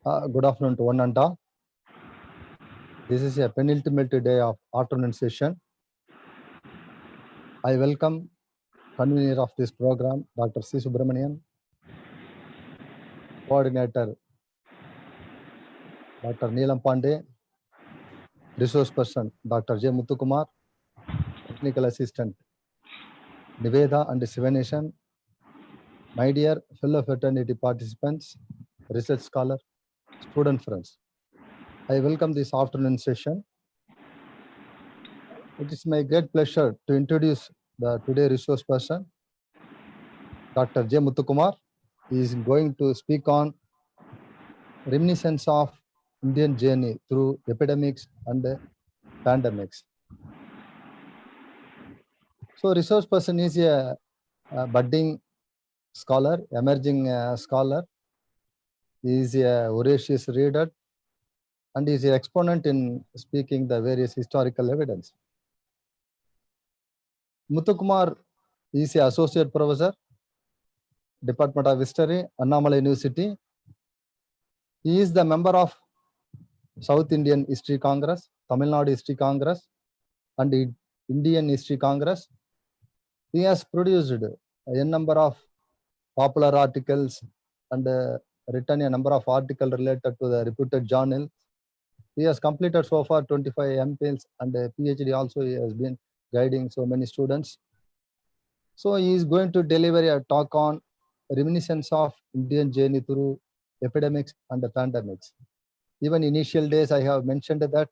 Good afternoon to one and all. This is a penultimate day of afternoon session. I welcome convener of this program, Dr. C. Subramanian, coordinator, Dr. Neelam Pandey, resource person, Dr.J. Muthukumar, technical assistant, Niveda and Sivanation, my dear fellow fraternity participants, research scholar, student friends. I welcome this afternoon session. It is my great pleasure to introduce the today resource person, Dr. J. Muthukumar. He is going to speak on reminiscence of Indian journey through epidemics and pandemics. So resource person is a budding scholar, emerging scholar. He is a voracious reader and is an exponent in speaking the various historical evidence. Muthukumar is an associate professor, Department of History, Annamalai University. He is the member of South Indian History Congress, Tamil Nadu History Congress, and Indian History Congress. He has produced a number of popular articles and written a number of articles related to the reputed journals. He has completed so far 25 M.Phils and a PhD also. He has been guiding so many students. So he is going to deliver a talk on reminiscence of Indian journey through epidemics and the pandemics. Even initial days I have mentioned that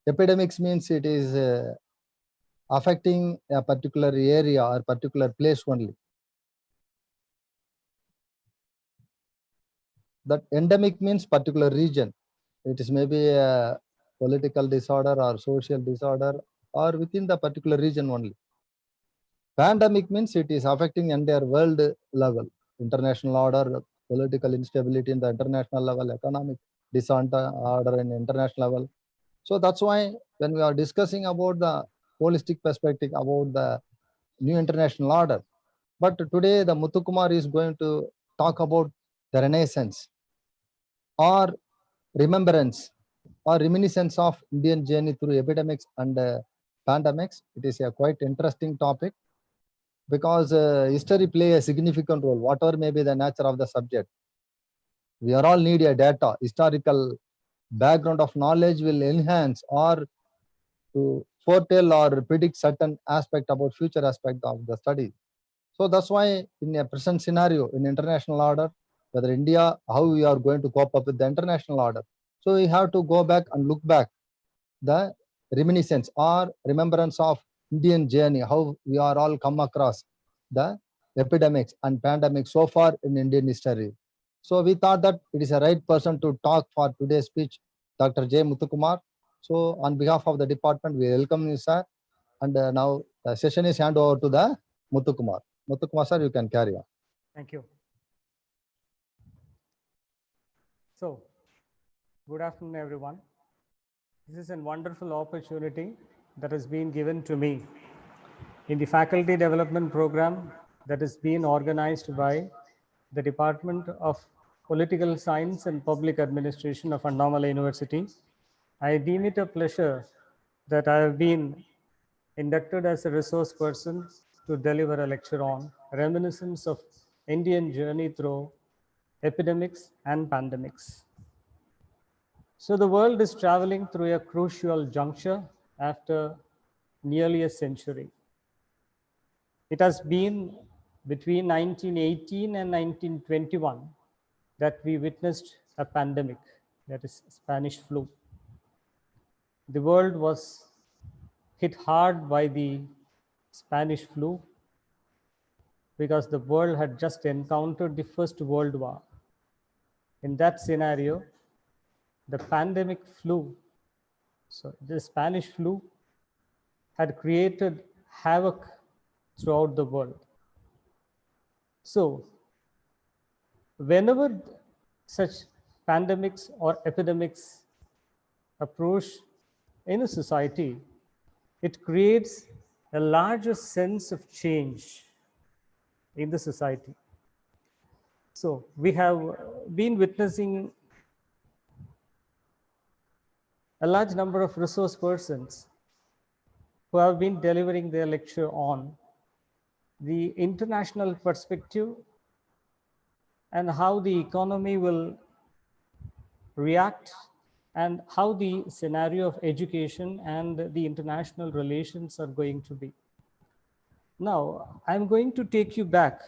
epidemics means it is affecting a particular area or particular place only. That endemic means particular region. It is maybe a political disorder or social disorder or within the particular region only. Pandemic means it is affecting entire world level, international order, political instability in the international level, economic disorder in international level. So that's why when we are discussing about the holistic perspective about the new international order, but today the Muthukumar is going to talk about the Renaissance or remembrance or reminiscence of Indian journey through epidemics and pandemics. It is a quite interesting topic because history play a significant role, whatever may be the nature of the subject. We are all need a data, historical background of knowledge will enhance or to foretell or predict certain aspect about future aspect of the study. So that's why in a present scenario in international order, whether India, how we are going to cope up with the international order. So we have to go back and look back the reminiscence or remembrance of Indian journey, how we are all come across the epidemics and pandemics so far in Indian history. So we thought that it is a right person to talk for today's speech, Dr. J. Muthukumar. So on behalf of the department, we welcome you, sir. And now the session is hand over to the Muthukumar. Muthukumar, sir, you can carry on. Thank you. So, good afternoon, everyone. This is a wonderful opportunity that has been given to me in the faculty development program that is being organized by the Department of Political Science and Public Administration of Annamalai University. I deem it a pleasure that I have been inducted as a resource person to deliver a lecture on reminiscence of Indian journey through epidemics and pandemics. So the world is traveling through a crucial juncture after nearly a century. It has been between 1918 and 1921 that we witnessed a pandemic, that is Spanish flu. The world was hit hard by the Spanish flu because the world had just encountered the First World War. In that scenario, the pandemic flu, so the Spanish flu had created havoc throughout the world. So whenever such pandemics or epidemics approach in a society, it creates a larger sense of change in the society. So we have been witnessing a large number of resource persons who have been delivering their lecture on the international perspective and how the economy will react and how the scenario of education and the international relations are going to be. Now, I'm going to take you back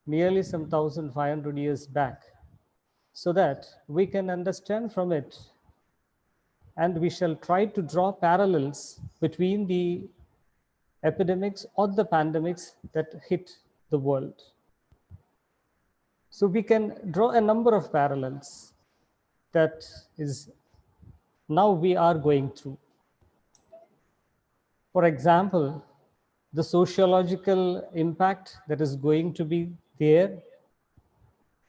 nearly some 1,500 years back so that we can understand from it, and we shall try to draw parallels between the epidemics or the pandemics that hit the world. So we can draw a number of parallels that is now we are going through. For example, the sociological impact that is going to be there,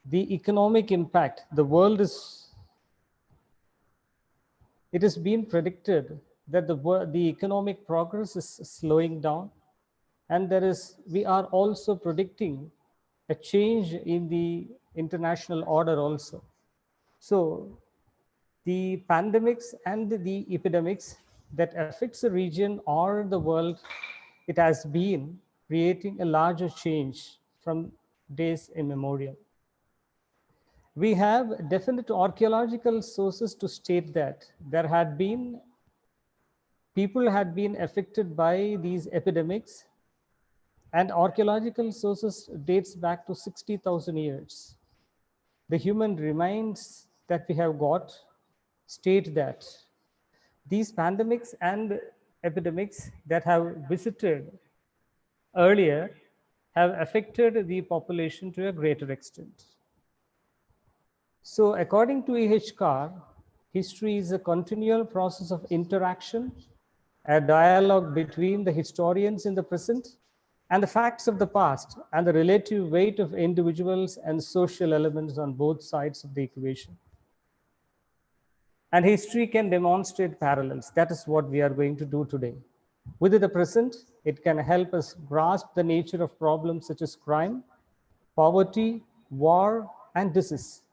the economic impact, it has been predicted that the economic progress is slowing down, and we are also predicting a change in the international order also. So the pandemics and the epidemics that affects a region or the world, it has been creating a larger change from days immemorial. We have definite archaeological sources to state that people had been affected by these epidemics, and archaeological sources dates back to 60,000 years. The human remains that we have got state that these pandemics and epidemics that have visited earlier have affected the population to a greater extent. So according to E.H. Carr, history is a continual process of interaction, a dialogue between the historians in the present and the facts of the past, and the relative weight of individuals and social elements on both sides of the equation. And history can demonstrate parallels. That is what we are going to do today. Within the present, it can help us grasp the nature of problems such as crime, poverty, war, and disease.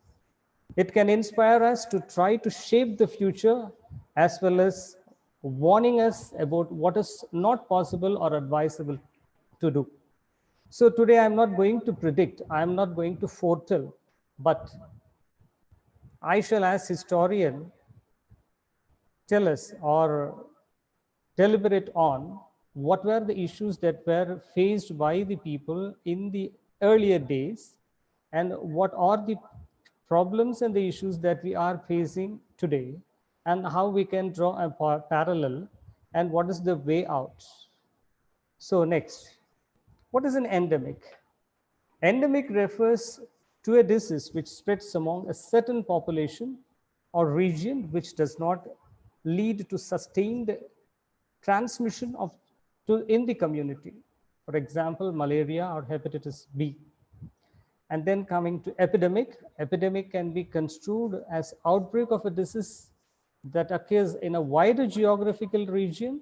It can inspire us to try to shape the future, as well as warning us about what is not possible or advisable to do. So today I'm not going to predict, I'm not going to foretell, but I shall, as historian, tell us or deliberate on what were the issues that were faced by the people in the earlier days, and what are the problems and the issues that we are facing today, and how we can draw a parallel, and what is the way out. So next, what is an endemic? Endemic refers to a disease which spreads among a certain population or region, which does not lead to sustained transmission in the community. For example, malaria or hepatitis B. And then coming to epidemic, epidemic can be construed as outbreak of a disease that occurs in a wider geographical region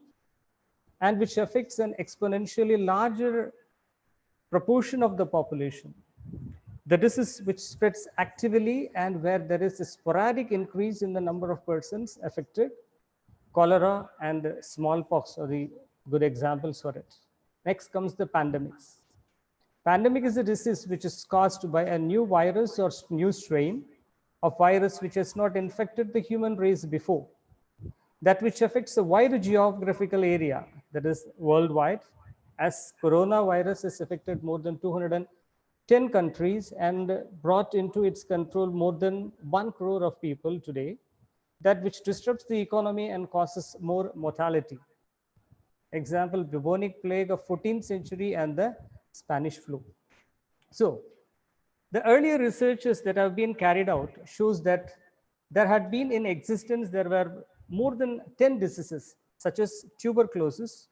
and which affects an exponentially larger proportion of the population. The disease which spreads actively and where there is a sporadic increase in the number of persons affected. Cholera and smallpox are the good examples for it. Next comes the pandemics. Pandemic is a disease which is caused by a new virus or new strain of virus which has not infected the human race before. That which affects a wider geographical area, that is worldwide, as coronavirus has affected more than 210 countries and brought into its control more than 1 crore of people today, that which disrupts the economy and causes more mortality. Example, bubonic plague of 14th century and the Spanish flu. So the earlier researches that have been carried out shows that there had been in existence, there were more than 10 diseases such as tuberculosis,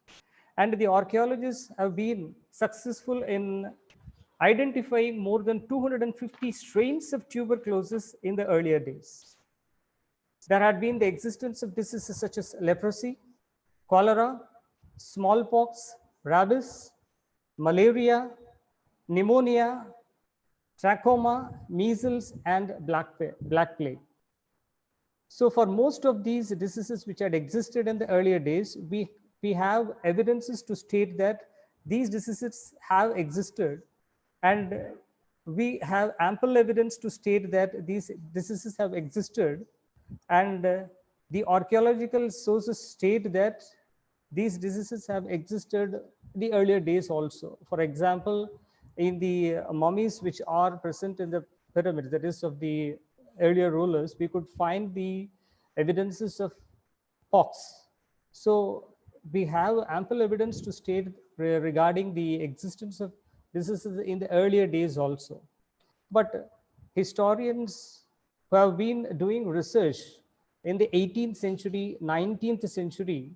and the archaeologists have been successful in identifying more than 250 strains of tuberculosis in the earlier days. There had been the existence of diseases such as leprosy, cholera, smallpox, rabies, malaria, pneumonia, trachoma, measles, and black plague. So for most of these diseases which had existed in the earlier days, we have evidences to state that these diseases have existed, and we have ample evidence to state that these diseases have existed, and the archaeological sources state that these diseases have existed the earlier days also. For example, in the mummies which are present in the pyramids, that is of the earlier rulers, we could find the evidences of pox. So we have ample evidence to state regarding the existence of diseases in the earlier days also. But historians who have been doing research in the 18th century, 19th century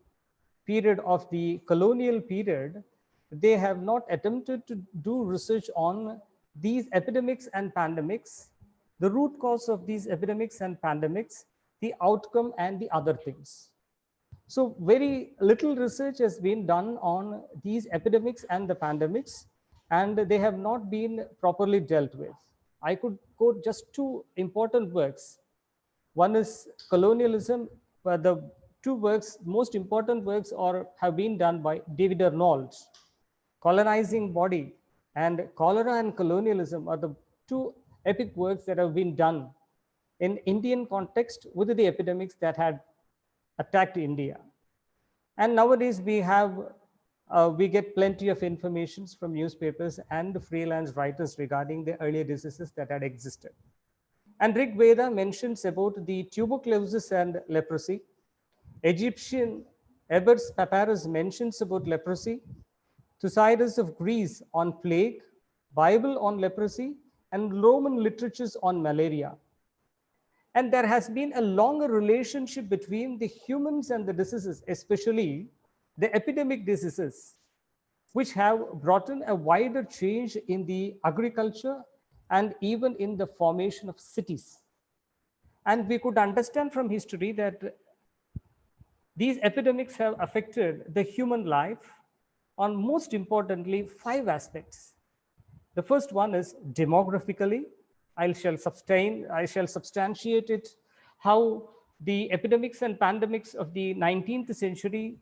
period of the colonial period, they have not attempted to do research on these epidemics and pandemics, the root cause of these epidemics and pandemics, the outcome, and the other things. So very little research has been done on these epidemics and the pandemics, and they have not been properly dealt with. I could quote just two important works. One is Colonialism, where the two works, most important works have been done by David Arnold's Colonizing Body, and Cholera and Colonialism are the two epic works that have been done in Indian context with the epidemics that had attacked India. And nowadays we get plenty of information from newspapers and freelance writers regarding the earlier diseases that had existed. And Rig Veda mentions about the tuberculosis and leprosy. Egyptian Ebers Papyrus mentions about leprosy. Thucydides of Greece on plague, Bible on leprosy, and Roman literatures on malaria. And there has been a longer relationship between the humans and the diseases, especially the epidemic diseases, which have brought in a wider change in the agriculture and even in the formation of cities. And we could understand from history that these epidemics have affected the human life on, most importantly, 5 aspects. The first one is demographically. I shall substantiate it, how the epidemics and pandemics of the 19th century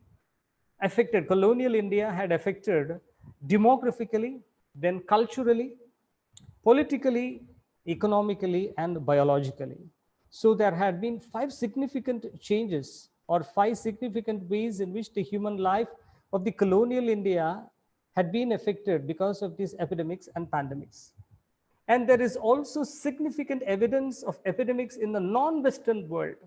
affected, colonial India had affected demographically, then culturally, politically, economically, and biologically. So there had been 5 significant changes, or 5 significant ways in which the human life of the colonial India had been affected because of these epidemics and pandemics. And there is also significant evidence of epidemics in the non-Western world,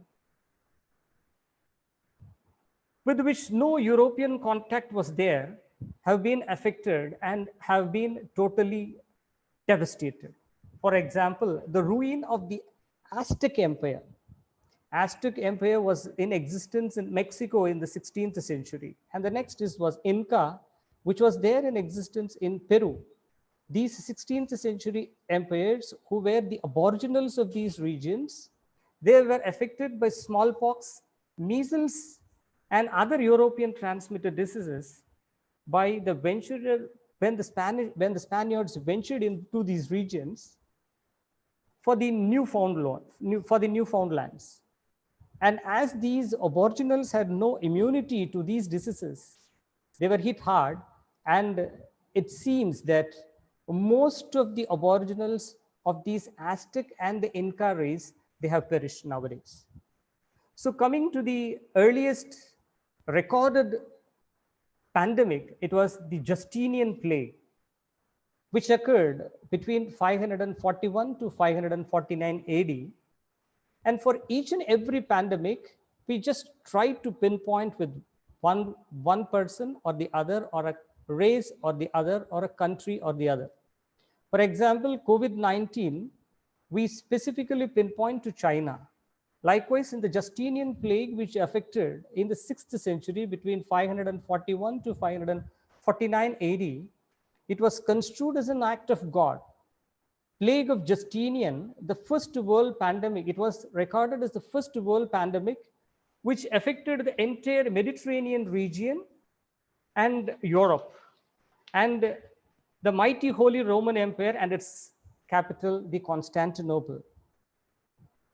with which no European contact was there, have been affected and have been totally devastated. For example, the ruin of the Aztec Empire. Aztec Empire was in existence in Mexico in the 16th century. And the next was Inca, which was there in existence in Peru. These 16th century empires, who were the aboriginals of these regions, they were affected by smallpox, measles, and other European transmitted diseases by the venturer when the Spaniards ventured into these regions for the Newfoundlands. And as these aboriginals had no immunity to these diseases, they were hit hard, and it seems that most of the aboriginals of these Aztec and the Inca race, they have perished nowadays. So coming to the earliest recorded pandemic, it was the Justinian plague, which occurred between 541 to 549 AD. And for each and every pandemic, we just try to pinpoint with one person or the other, or a race or the other, or a country or the other. For example, COVID-19, we specifically pinpoint to China. Likewise, in the Justinian plague, which affected in the 6th century between 541 to 549 AD, it was construed as an act of God. Plague of Justinian, the first world pandemic, it was recorded as the first world pandemic, which affected the entire Mediterranean region and Europe, and the mighty Holy Roman Empire and its capital, the Constantinople.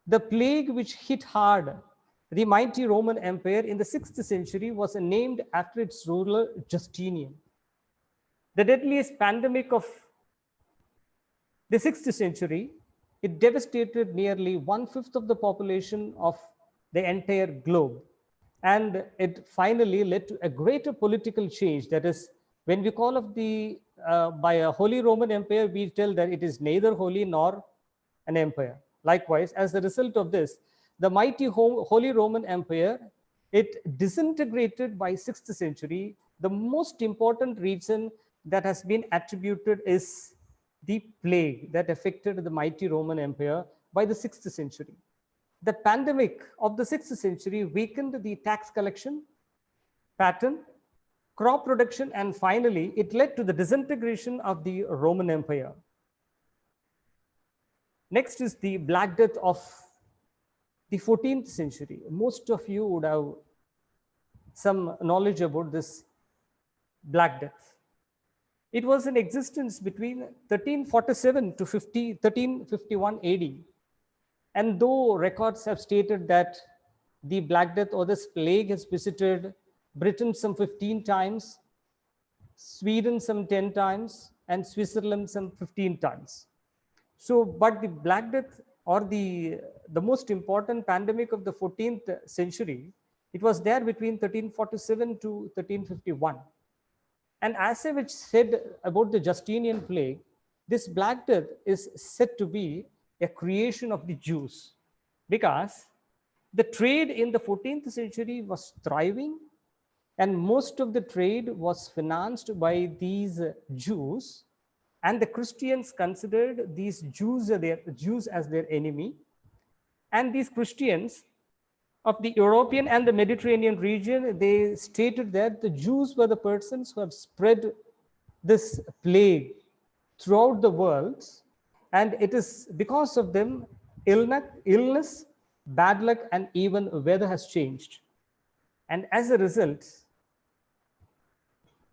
The plague which hit hard the mighty Roman Empire in the 6th century was named after its ruler Justinian. The deadliest pandemic of the 6th century, it devastated nearly 1/5 of the population of the entire globe. And it finally led to a greater political change. That is, when we call of the by a Holy Roman Empire, we tell that it is neither holy nor an empire. Likewise, as a result of this, the mighty Holy Roman Empire, it disintegrated by 6th century. The most important reason that has been attributed is the plague that affected the mighty Roman Empire by the 6th century. The pandemic of the 6th century weakened the tax collection pattern, crop production, and finally, it led to the disintegration of the Roman Empire. Next is the Black Death of the 14th century. Most of you would have some knowledge about this Black Death. It was in existence between 1347 to 1351 AD. And though records have stated that the Black Death or this plague has visited Britain some 15 times, Sweden some 10 times, and Switzerland some 15 times. So, but the Black Death or the most important pandemic of the 14th century, it was there between 1347 to 1351. And as I which said about the Justinian plague, this Black Death is said to be a creation of the Jews, because the trade in the 14th century was thriving, and most of the trade was financed by these Jews, and the Christians considered these Jews as their enemy. And these Christians of the European and the Mediterranean region, they stated that the Jews were the persons who have spread this plague throughout the world, and it is because of them illness, bad luck, and even weather has changed. And as a result,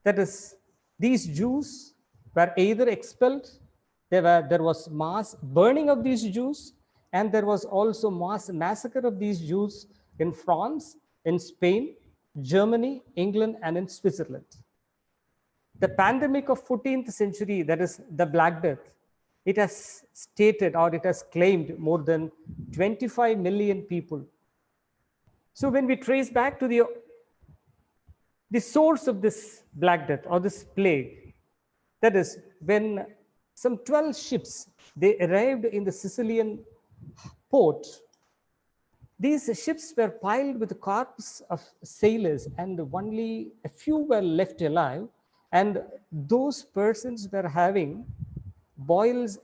that is, these Jews were either expelled, there was mass burning of these Jews, and there was also mass massacre of these Jews in France, in Spain, Germany, England, and in Switzerland. The pandemic of 14th century, that is the Black Death, it has stated or it has claimed more than 25 million people. So when we trace back to the source of this Black Death or this plague, that is when some 12 ships, they arrived in the Sicilian port. These ships were piled with the corpses of sailors, and only a few were left alive, and those persons were having boils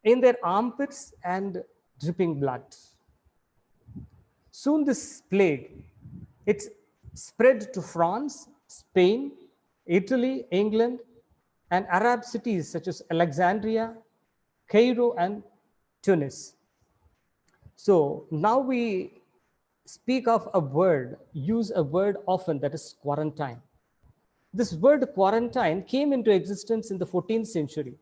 in their armpits and dripping blood. Soon this plague, it spread to France, Spain, Italy, England, and Arab cities such as Alexandria, Cairo, and Tunis. So now we speak of a word, use a word often, that is quarantine. This word quarantine came into existence in the 14th century.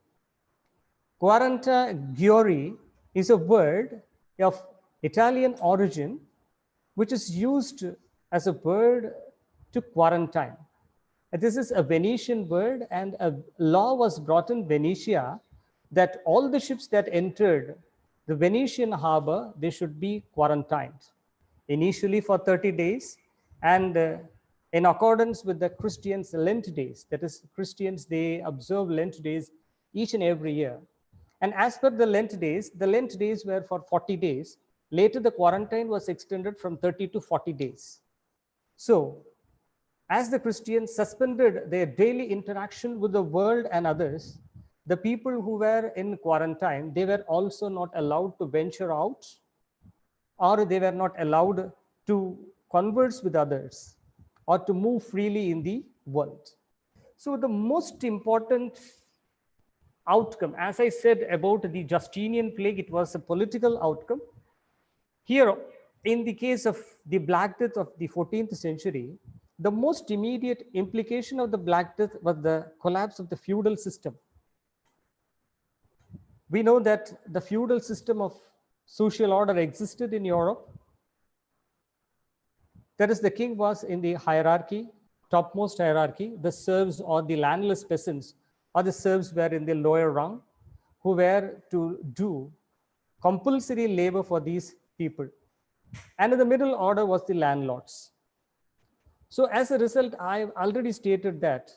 Quarantagiori is a word of Italian origin, which is used as a word to quarantine. This is a Venetian word, and a law was brought in Venetia that all the ships that entered the Venetian harbor, they should be quarantined, initially for 30 days, and in accordance with the Christians' Lent days. That is, Christians, they observe Lent days each and every year. And as per the Lent days were for 40 days. Later, the quarantine was extended from 30 to 40 days. So, as the Christians suspended their daily interaction with the world and others, the people who were in quarantine, they were also not allowed to venture out, or they were not allowed to converse with others or to move freely in the world. So the most important outcome, as I said about the Justinian plague, it was a political outcome. Here, in the case of the Black Death of the 14th century, the most immediate implication of the Black Death was the collapse of the feudal system. We know that the feudal system of social order existed in Europe. That is, the king was in the hierarchy, topmost hierarchy. The serfs or the landless peasants or the serfs were in the lower rung, who were to do compulsory labor for these people. And in the middle order was the landlords. So as a result, I've already stated that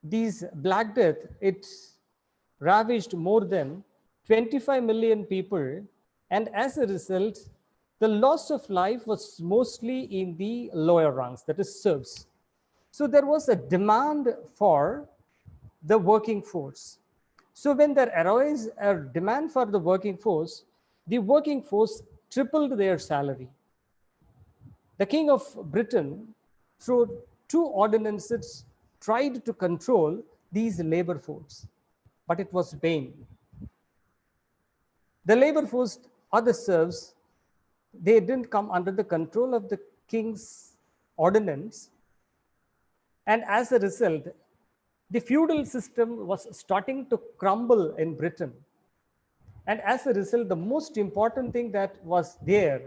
these Black Death, it ravaged more than 25 million people. And as a result, the loss of life was mostly in the lower ranks, that is serfs. So there was a demand for the working force. So when there arose a demand for the working force tripled their salary. The King of Britain, through two ordinances, tried to control these labor force, but it was vain. The labor force or the serfs, they didn't come under the control of the king's ordinance. And as a result, the feudal system was starting to crumble in Britain. And as a result, the most important thing that was there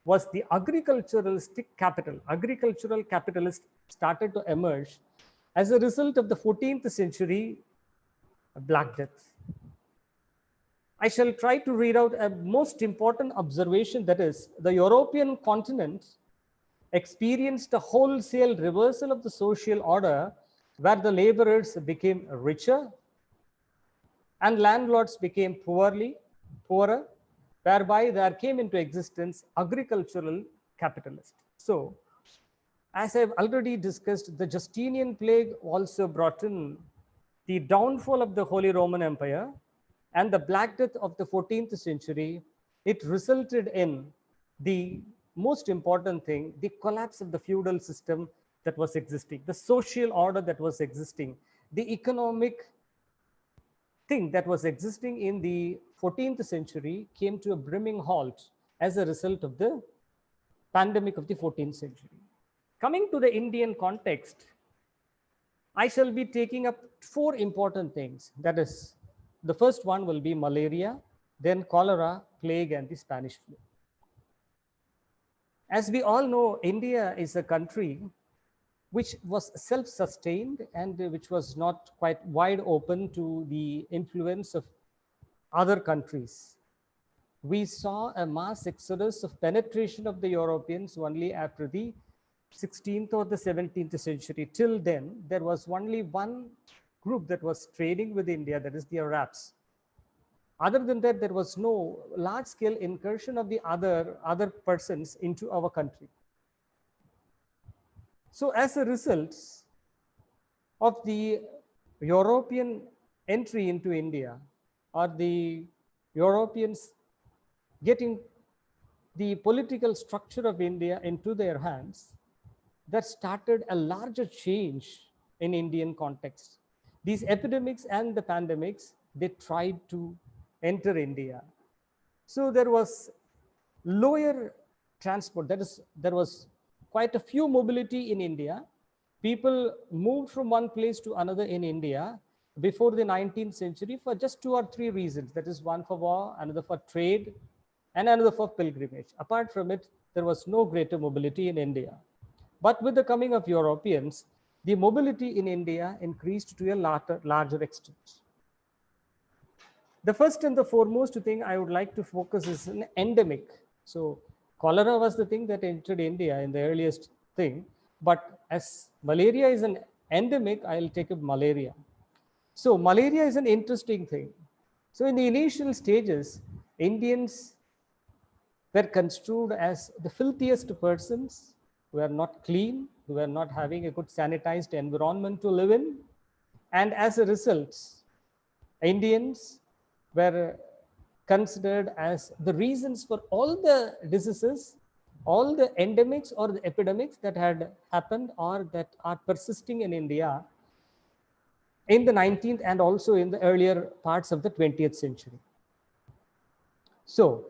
was the agriculturalistic capital. Agricultural capitalist started to emerge as a result of the 14th century Black Death. I shall try to read out a most important observation, that is, the European continent experienced a wholesale reversal of the social order where the laborers became richer and landlords became poorer, whereby there came into existence agricultural capitalist. So, as I've already discussed, the Justinian plague also brought in the downfall of the Holy Roman Empire, and the Black Death of the 14th century, it resulted in the most important thing, the collapse of the feudal system that was existing, the social order that was existing, the economic thing that was existing in the 14th century came to a brimming halt as a result of the pandemic of the 14th century. Coming to the Indian context, I shall be taking up four important things. That is, the first one will be malaria, then cholera, plague, and the Spanish flu. As we all know, India is a country which was self-sustained and which was not quite wide open to the influence of other countries. We saw a mass exodus of penetration of the Europeans only after the 16th or the 17th century. Till then, there was only one group that was trading with India, that is the Arabs. Other than that, there was no large-scale incursion of the other persons into our country. So as a result of the European entry into India, or the Europeans getting the political structure of India into their hands, that started a larger change in Indian context. These epidemics and the pandemics, they tried to enter India. So there was lower transport, that is, there was quite a few mobility in India. People moved from one place to another in India before the 19th century for just 2 or 3 reasons. That is, one for war, another for trade, and another for pilgrimage. Apart from it, there was no greater mobility in India. But with the coming of Europeans, the mobility in India increased to a larger extent. The first and the foremost thing I would like to focus is an endemic. So cholera was the thing that entered India in the earliest thing, but as malaria is an endemic, I'll take up malaria. So malaria is an interesting thing. So in the initial stages, Indians were construed as the filthiest persons, who are not clean, who are not having a good sanitized environment to live in. And as a result, Indians were considered as the reasons for all the diseases, all the endemics or the epidemics that had happened or that are persisting in India in the 19th and also in the earlier parts of the 20th century. So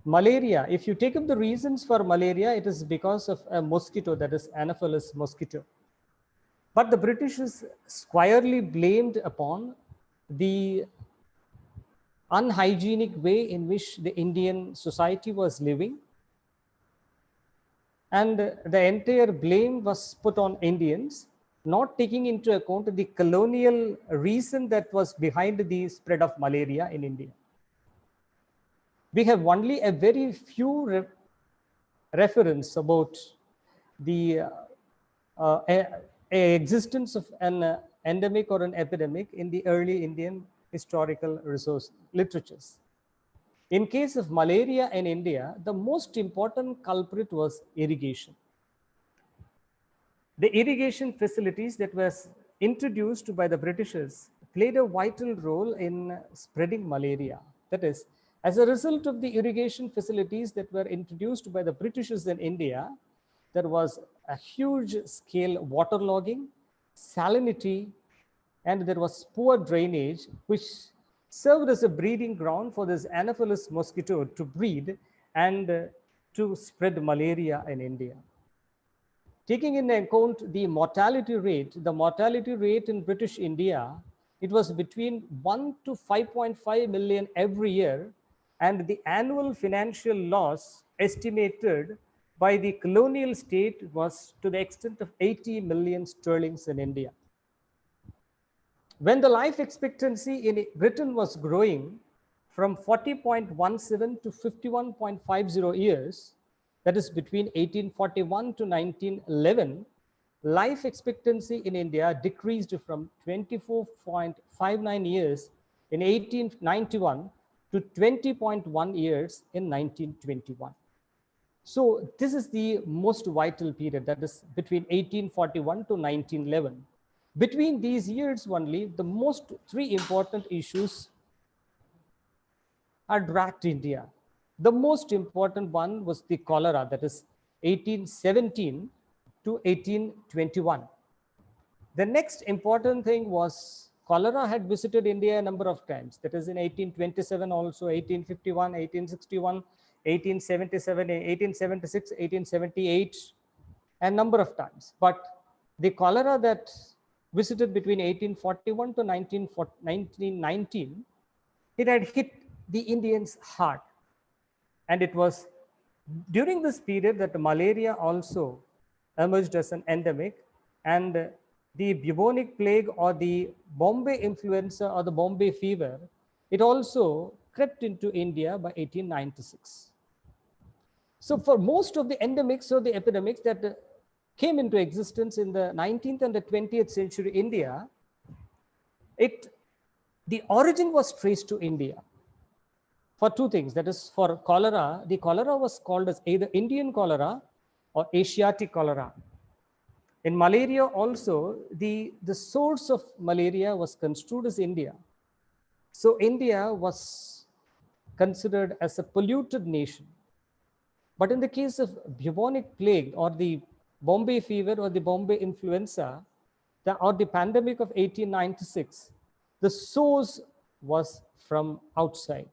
malaria, if you take up the reasons for malaria, it is because of a mosquito, that is Anopheles mosquito. But the British is squarely blamed upon the unhygienic way in which the Indian society was living. And the entire blame was put on Indians, not taking into account the colonial reason that was behind the spread of malaria in India. We have only a very few reference about the existence of an endemic or an epidemic in the early Indian historical resource literatures. In case of malaria in India, the most important culprit was irrigation. The irrigation facilities that was introduced by the Britishers played a vital role in spreading malaria. That is, as a result of the irrigation facilities that were introduced by the Britishers in India, there was a huge scale waterlogging, salinity, and there was poor drainage, which served as a breeding ground for this Anopheles mosquito to breed and to spread malaria in India. Taking into account the mortality rate in British India, it was between 1 to 5.5 million every year, and the annual financial loss estimated by the colonial state was to the extent of 80 million sterlings in India. When the life expectancy in Britain was growing from 40.17 to 51.50 years, that is between 1841 to 1911, life expectancy in India decreased from 24.59 years in 1891 to 20.1 years in 1921. So this is the most vital period, that is between 1841 to 1911. Between these years only, the most three important issues are dragged to India. The most important one was the cholera, that is 1817 to 1821. The next important thing was cholera had visited India a number of times. That is in 1827 also, 1851, 1861, 1877, 1876, 1878, a number of times. But the cholera that visited between 1841 to 1919, it had hit the Indians hard. And it was during this period that malaria also emerged as an endemic, and the bubonic plague or the Bombay influenza or the Bombay fever, it also crept into India by 1896. So for most of the endemics or the epidemics that came into existence in the 19th and the 20th century India, the origin was traced to India for two things. That is, for cholera, the cholera was called as either Indian cholera or Asiatic cholera. In malaria also, the source of malaria was construed as India. So India was considered as a polluted nation. But in the case of bubonic plague or the Bombay fever or the Bombay influenza or the pandemic of 1896, the source was from outside.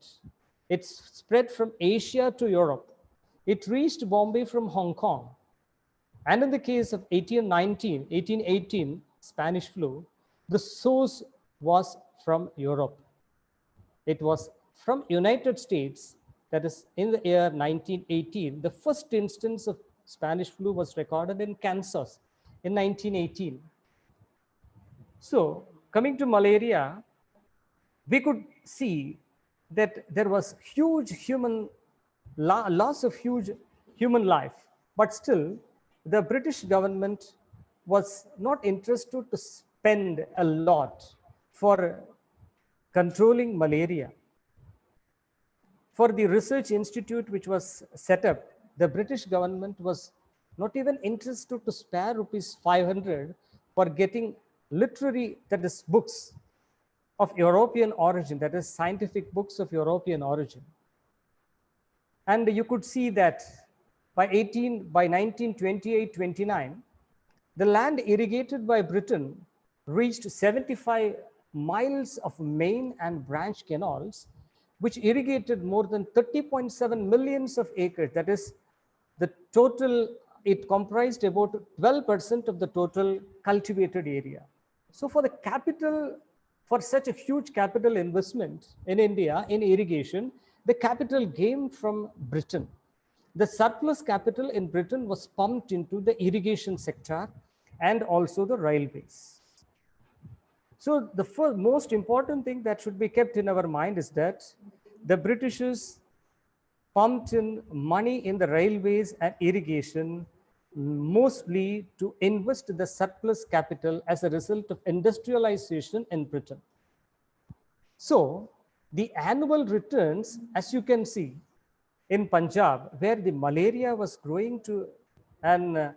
It spread from Asia to Europe. It reached Bombay from Hong Kong. And in the case of 1818 Spanish flu, the source was from Europe. It was from United States. That is, in the year 1918, the first instance of Spanish flu was recorded in Kansas in 1918. So coming to malaria, we could see that there was huge loss of huge human life, but still the British government was not interested to spend a lot for controlling malaria. For the research institute which was set up, the British government was not even interested to spare rupees 500 for getting literary, that is books of European origin, that is scientific books of European origin. And you could see that by 1928-29, the land irrigated by Britain reached 75 miles of main and branch canals, which irrigated more than 30.7 millions of acres. That is the total, it comprised about 12% of the total cultivated area. So for the capital for such a huge capital investment in India in irrigation, the capital came from Britain. The surplus capital in Britain was pumped into the irrigation sector and also the railways. So the first, most important thing that should be kept in our mind is that the Britishers pumped in money in the railways and irrigation mostly to invest the surplus capital as a result of industrialization in Britain. So the annual returns, as you can see in Punjab, where the malaria was growing to an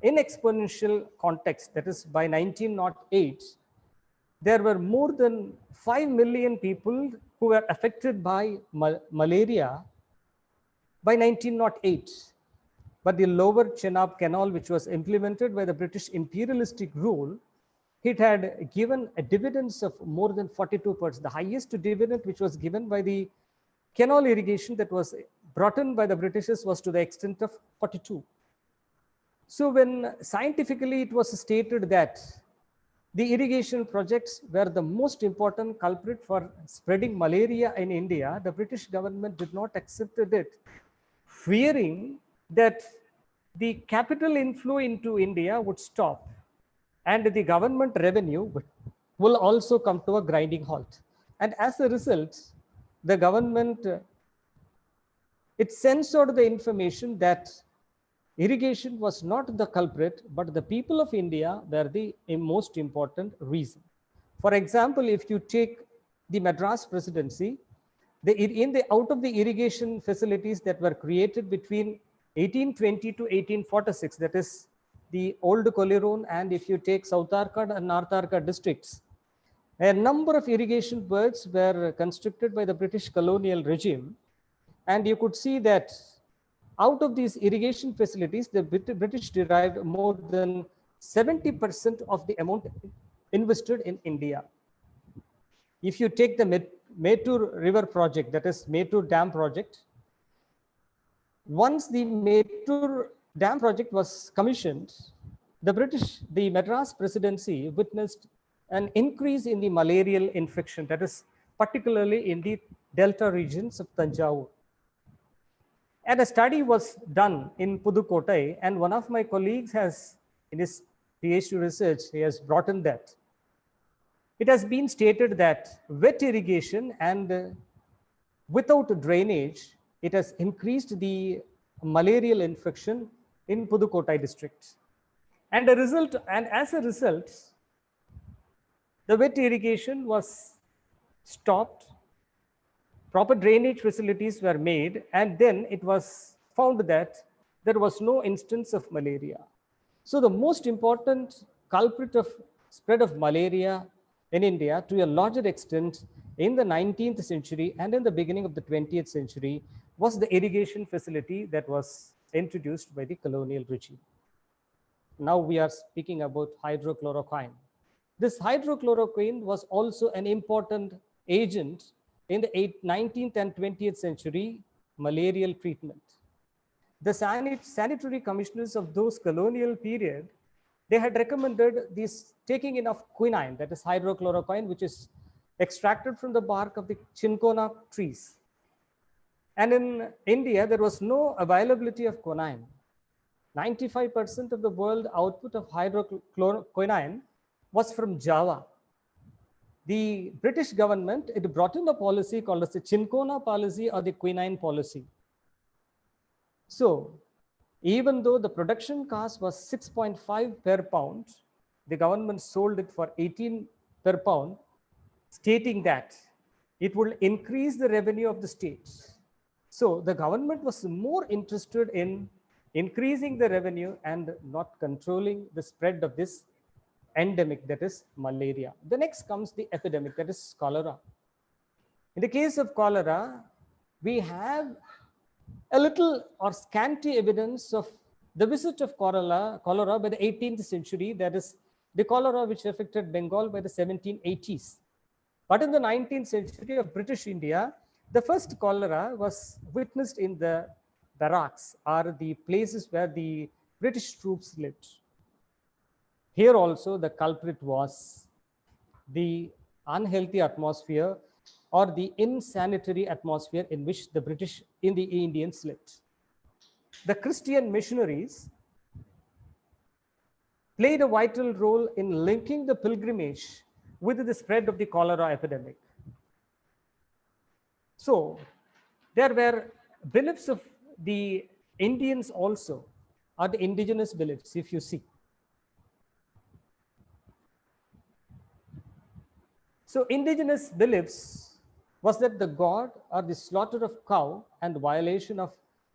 in exponential context, that is by 1908, there were more than 5 million people who were affected by malaria by 1908. But the lower Chenab Canal, which was implemented by the British imperialistic rule, it had given a dividends of more than 42%. The highest dividend which was given by the canal irrigation that was brought in by the Britishers was to the extent of 42. So when scientifically it was stated that the irrigation projects were the most important culprit for spreading malaria in India, the British government did not accept it, fearing that the capital inflow into India would stop and the government revenue will also come to a grinding halt. And as a result, the government, it censored the information that irrigation was not the culprit, but the people of India were the most important reason. For example, if you take the Madras presidency, out of the irrigation facilities that were created between 1820 to 1846, that is the old Koleron, and if you take South Arcot and North Arcot districts, a number of irrigation works were constructed by the British colonial regime. And you could see that out of these irrigation facilities, the British derived more than 70% of the amount invested in India. If you take the Mettur River project, that is Mettur Dam project, once the Mettur Dam project was commissioned, the Madras presidency witnessed an increase in the malarial infection, that is particularly in the delta regions of Tanjavur. And a study was done in Pudukkottai, and one of my colleagues has, in his PhD research, he has brought in that. It has been stated that wet irrigation and without drainage, it has increased the malarial infection in Pudukkottai district. And as a result, the wet irrigation was stopped, proper drainage facilities were made, and then it was found that there was no instance of malaria. So the most important culprit of spread of malaria in India to a larger extent in the 19th century and in the beginning of the 20th century was the irrigation facility that was introduced by the colonial regime. Now we are speaking about hydrochloroquine. This hydrochloroquine was also an important agent in the 19th and 20th century malarial treatment. The sanitary commissioners of those colonial period, they had recommended this taking enough quinine, that is hydrochloroquine, which is extracted from the bark of the cinchona trees. And in India, there was no availability of quinine. 95% of the world output of hydrochloroquine was from Java. The British government, it brought in a policy called as the cinchona policy or the quinine policy. So even though the production cost was 6.5 per pound, the government sold it for 18 per pound, stating that it will increase the revenue of the state. So the government was more interested in increasing the revenue and not controlling the spread of this endemic, that is malaria. The next comes the epidemic, that is cholera. In the case of cholera, we have a little or scanty evidence of the visit of cholera by the 18th century, that is the cholera which affected Bengal by the 1780s. But in the 19th century of British India, the first cholera was witnessed in the barracks, or the places where the British troops lived. Here also the culprit was the unhealthy atmosphere or the insanitary atmosphere in which the British in the Indians lived. The Christian missionaries played a vital role in linking the pilgrimage with the spread of the cholera epidemic. So there were beliefs of the Indians also, or the indigenous beliefs, if you see. So indigenous beliefs was that the god or the slaughter of cow and violation of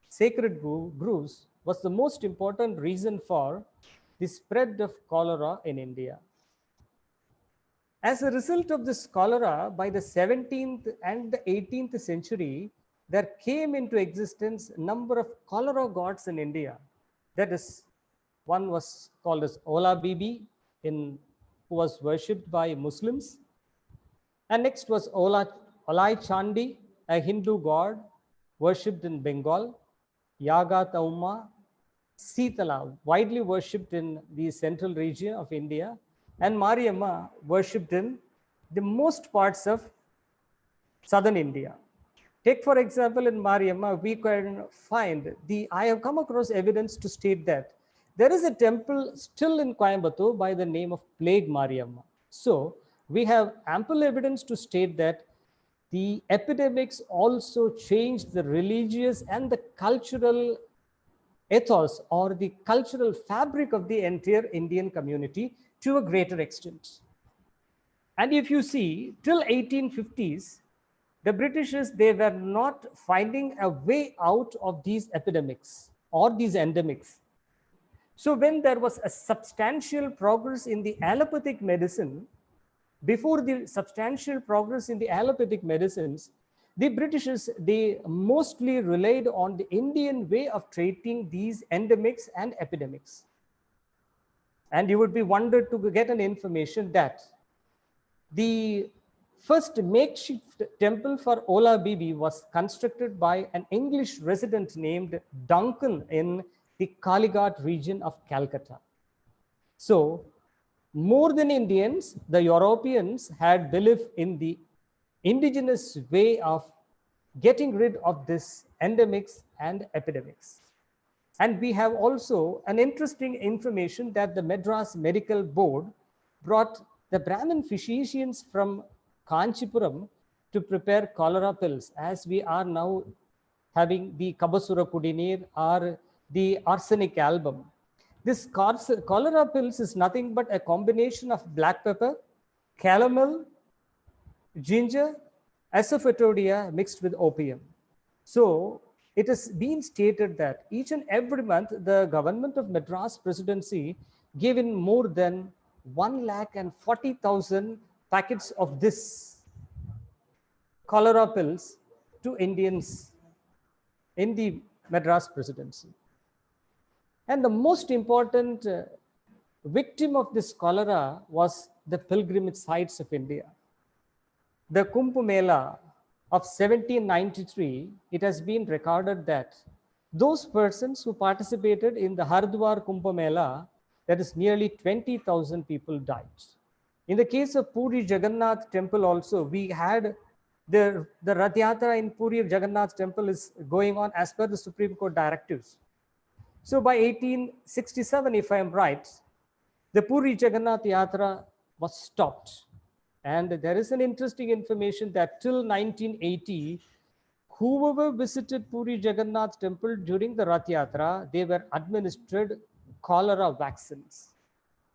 sacred groves was the most important reason for the spread of cholera in India. As a result of this cholera, by the 17th and the 18th century, there came into existence a number of cholera gods in India. That is, one was called as Ola Bibi, who was worshipped by Muslims. And next was Olai Chandi, a Hindu god worshipped in Bengal. Yaga Tauma, Sitala, widely worshipped in the central region of India, and Mariamma, worshipped in the most parts of southern India. Take, for example, in Mariamma, we can find I have come across evidence to state that there is a temple still in Coimbatore by the name of Plague Mariamma. So we have ample evidence to state that the epidemics also changed the religious and the cultural ethos or the cultural fabric of the entire Indian community to a greater extent. And if you see, till 1850s, the Britishers, they were not finding a way out of these epidemics or these endemics. So when there was a substantial progress in the allopathic medicine, before the substantial progress in the allopathic medicines, the Britishers, they mostly relied on the Indian way of treating these endemics and epidemics. And you would be wondered to get an information that the first makeshift temple for Ola Bibi was constructed by an English resident named Duncan in the Kalighat region of Calcutta. So, more than Indians, the Europeans had belief in the indigenous way of getting rid of this endemics and epidemics. And we have also an interesting information that the Madras Medical Board brought the Brahmin physicians from Kanchipuram to prepare cholera pills, as we are now having the Kabasura Kudinir or the arsenic album. This cholera pills is nothing but a combination of black pepper, calomel, ginger, asafoetida mixed with opium. So it has been stated that each and every month, the government of Madras Presidency gave in more than 140,000 packets of this cholera pills to Indians in the Madras Presidency. And the most important victim of this cholera was the pilgrimage sites of India. The Kumbh Mela of 1793, it has been recorded that those persons who participated in the Hardwar Kumbh Mela, that is nearly 20,000 people died. In the case of Puri Jagannath temple also, we had the Rath Yatra in Puri Jagannath temple is going on as per the Supreme Court directives. So by 1867, if I am right, the Puri Jagannath Yatra was stopped. And there is an interesting information that till 1980, whoever visited Puri Jagannath temple during the Rath Yatra, they were administered cholera vaccines.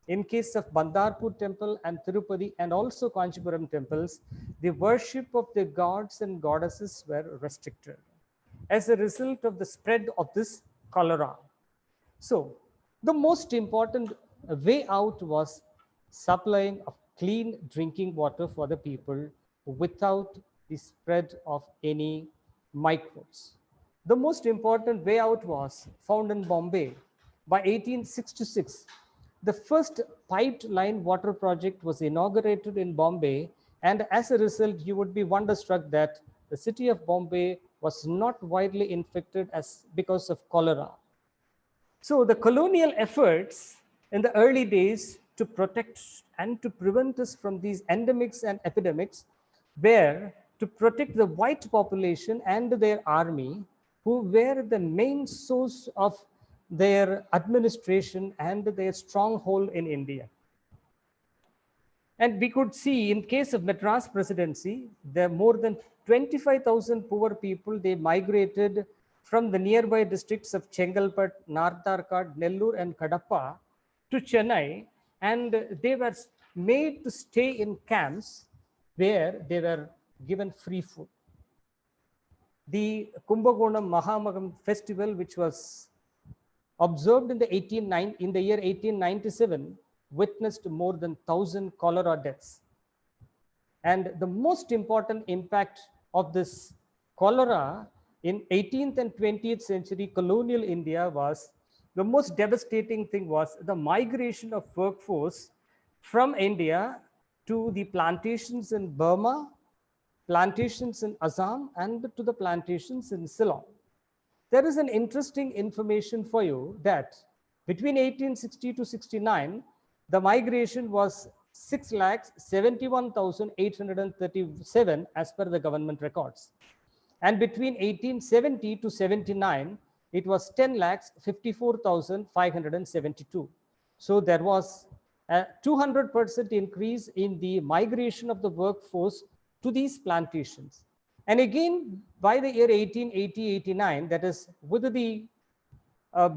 In case of Bandarpur temple and Tirupati and also Kanchipuram temples, the worship of the gods and goddesses were restricted as a result of the spread of this cholera. So the most important way out was supplying of clean drinking water for the people without the spread of any microbes. The most important way out was found in Bombay. By 1866, the first piped line water project was inaugurated in Bombay, and as a result, you would be wonderstruck that the city of Bombay was not widely infected because of cholera. So the colonial efforts in the early days to protect and to prevent us from these endemics and epidemics were to protect the white population and their army, who were the main source of their administration and their stronghold in India. And we could see in case of Madras presidency, there more than 25,000 poor people, they migrated from the nearby districts of Chengalpat, Nardharkad, Nellore and Kadapa to Chennai, and they were made to stay in camps where they were given free food. The Kumbakonam Mahamagam festival, which was observed in the year 1897, witnessed more than 1,000 cholera deaths. And the most important impact of this cholera in 18th and 20th century colonial India was, the most devastating thing was the migration of workforce from India to the plantations in Burma, plantations in Assam, and to the plantations in Ceylon. There is an interesting information for you that between 1860 to 69, the migration was 6,71,837 as per the government records. And between 1870 to 79, it was 10,54,572. So there was a 200% increase in the migration of the workforce to these plantations. And again, by the year 1880-89, that is with the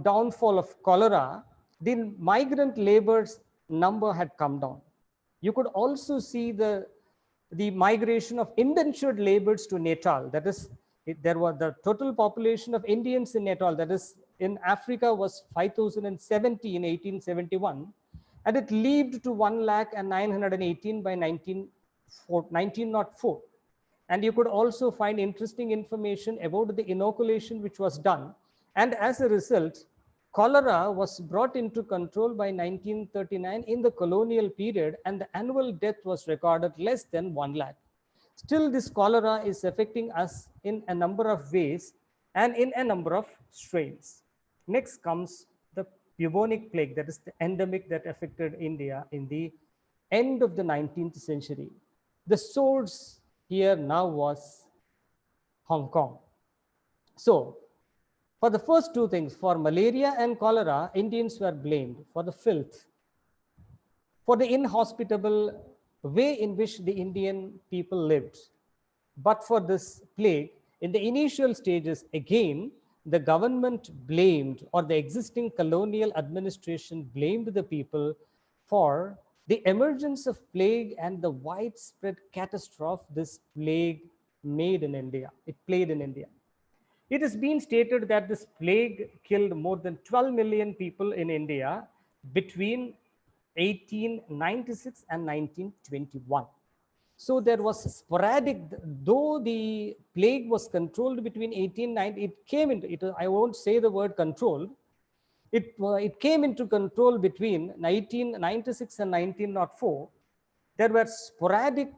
downfall of cholera, the migrant laborers number had come down. You could also see the migration of indentured laborers to Natal. That is, there was the total population of Indians in Natal, that is in Africa, was 5,070 in 1871, and it leaped to 1,918 by 1904. And you could also find interesting information about the inoculation which was done. And as a result, cholera was brought into control by 1939 in the colonial period, and the annual death was recorded less than 1 lakh. Still, this cholera is affecting us in a number of ways and in a number of strains. Next comes the bubonic plague, that is the endemic that affected India in the end of the 19th century. The source here now was Hong Kong. So, for the first two things, for malaria and cholera, Indians were blamed for the filth, for the inhospitable way in which the Indian people lived. But for this plague, in the initial stages, again, the government blamed, or the existing colonial administration blamed the people for the emergence of plague and the widespread catastrophe this plague made in India. It played in India. It has been stated that this plague killed more than 12 million people in India between 1896 and 1921. So there was sporadic, though the plague was controlled between 1890, it came into, I won't say the word controlled, it came into control between 1996 and 1904. There were sporadic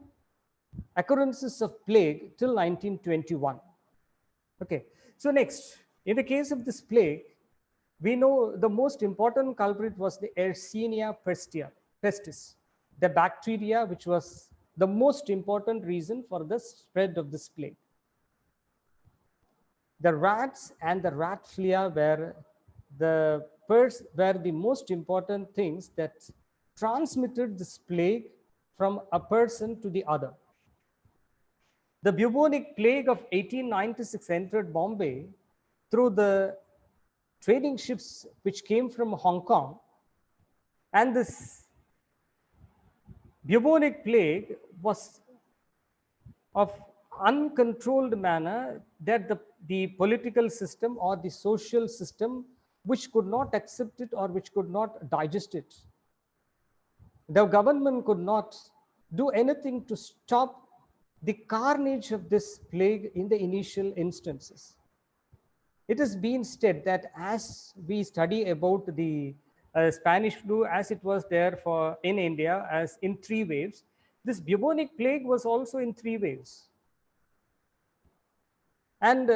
occurrences of plague till 1921. Okay, so next, in the case of this plague, we know the most important culprit was the Yersinia pestis, the bacteria which was the most important reason for the spread of this plague. The rats and the rat flea were the most important things that transmitted this plague from a person to the other. The bubonic plague of 1896 entered Bombay through the trading ships which came from Hong Kong, and this bubonic plague was of uncontrolled manner that the political system or the social system which could not accept it or which could not digest it. The government could not do anything to stop the carnage of this plague in the initial instances. It has been said that as we study about the Spanish flu, as it was there in India as in 3 waves, this bubonic plague was also in 3 waves. And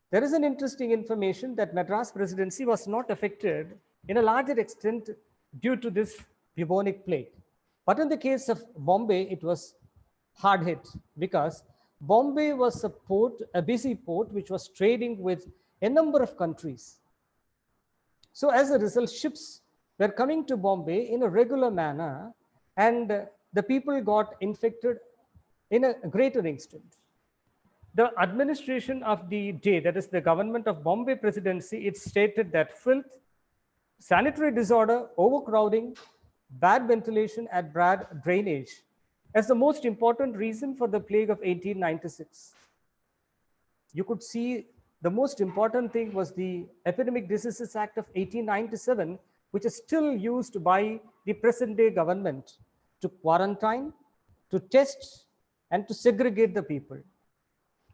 there is an interesting information that Madras presidency was not affected in a larger extent due to this bubonic plague. But in the case of Bombay, it was hard hit because Bombay was a port, a busy port, which was trading with a number of countries. So as a result, ships were coming to Bombay in a regular manner, and the people got infected in a greater extent. The administration of the day, that is the government of Bombay Presidency, it stated that filth, sanitary disorder, overcrowding, bad ventilation, and bad drainage as the most important reason for the plague of 1896. You could see the most important thing was the Epidemic Diseases Act of 1897, which is still used by the present day government to quarantine, to test, and to segregate the people.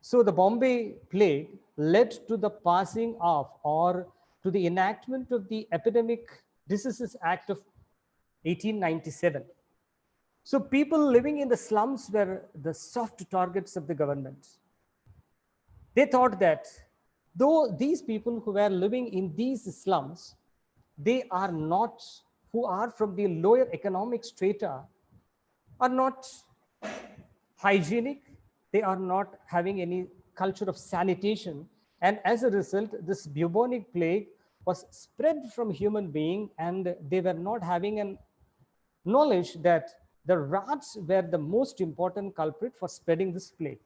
So the Bombay plague led to the passing of or to the enactment of the Epidemic Diseases Act of 1897. So people living in the slums were the soft targets of the government. They thought that though these people who were living in these slums, they are not, who are from the lower economic strata, are not hygienic, they are not having any culture of sanitation. And as a result, this bubonic plague was spread from human being, and they were not having an knowledge that the rats were the most important culprit for spreading this plague.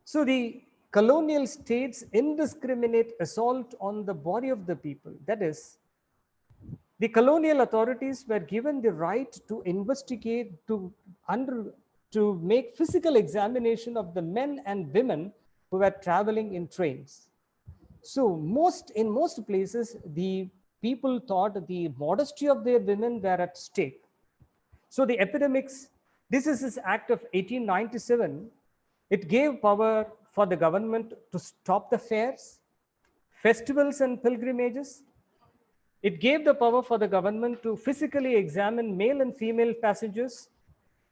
So the colonial states' indiscriminate assault on the body of the people, that is, the colonial authorities were given the right to investigate, to make physical examination of the men and women who were traveling in trains. So in most places, the people thought the modesty of their women were at stake. So the Epidemics Diseases Act of 1897, it gave power for the government to stop the fairs, festivals and pilgrimages. It gave the power for the government to physically examine male and female passengers.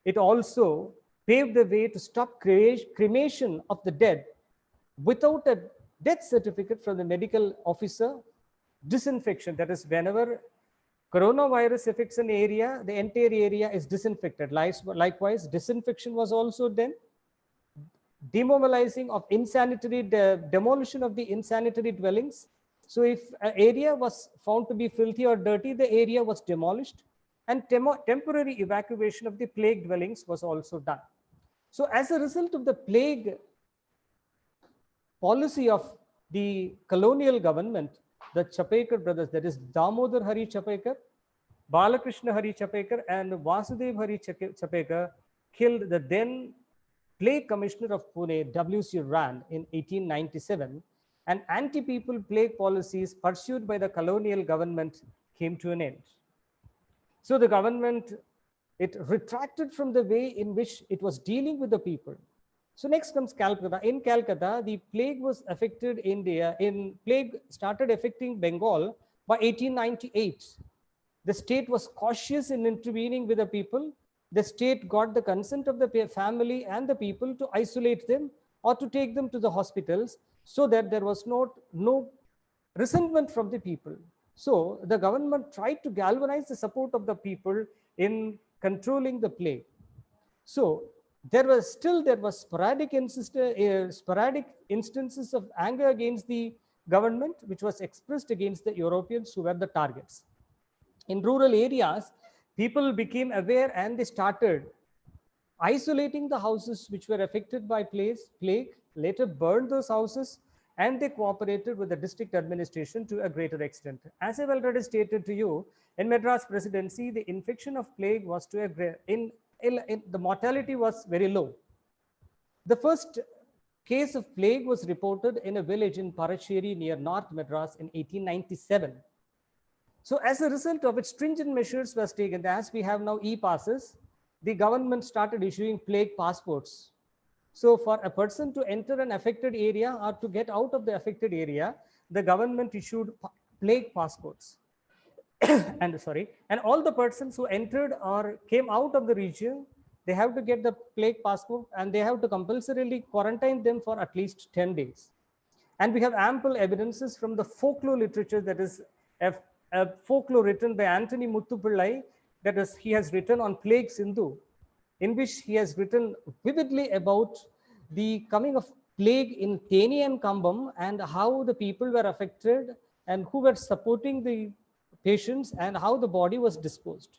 It also paved the way to stop cremation of the dead without a death certificate from the medical officer. Disinfection, that is, whenever coronavirus affects an area, the entire area is disinfected. Likewise, disinfection was also done. Demobilizing of demolition of the insanitary dwellings. So if an area was found to be filthy or dirty, the area was demolished, and temporary evacuation of the plague dwellings was also done. So as a result of the plague policy of the colonial government, the Chapekar brothers, that is Damodar Hari Chapekar, Balakrishna Hari Chapekar, and Vasudev Hari Chapekar, killed the then plague commissioner of Pune, W.C. Rand, in 1897, and anti-people plague policies pursued by the colonial government came to an end. So the government, it retracted from the way in which it was dealing with the people. So next comes Calcutta. In Calcutta, the plague was affected India. Plague started affecting Bengal by 1898. The state was cautious in intervening with the people. The state got the consent of the family and the people to isolate them or to take them to the hospitals, so that there was no resentment from the people. So the government tried to galvanize the support of the people in controlling the plague. So there was sporadic instances of anger against the government, which was expressed against the Europeans who were the targets. In rural areas, people became aware and they started isolating the houses which were affected by plague, later burned those houses, and they cooperated with the district administration to a greater extent. As I've already stated to you, in Madras Presidency, the infection of plague was the mortality was very low. The first case of plague was reported in a village in Paracheri near North Madras in 1897. So as a result of it, stringent measures were taken. As we have now e-passes, the government started issuing plague passports. So for a person to enter an affected area or to get out of the affected area, the government issued plague passports. And all the persons who entered or came out of the region, they have to get the plague passport, and they have to compulsorily quarantine them for at least 10 days. And we have ample evidences from the folklore literature, that is a folklore written by Anthony Muthupillai, that is, he has written on Plague Sindhu, in which he has written vividly about the coming of plague in Theni and Kambam and how the people were affected and who were supporting the patients and how the body was disposed.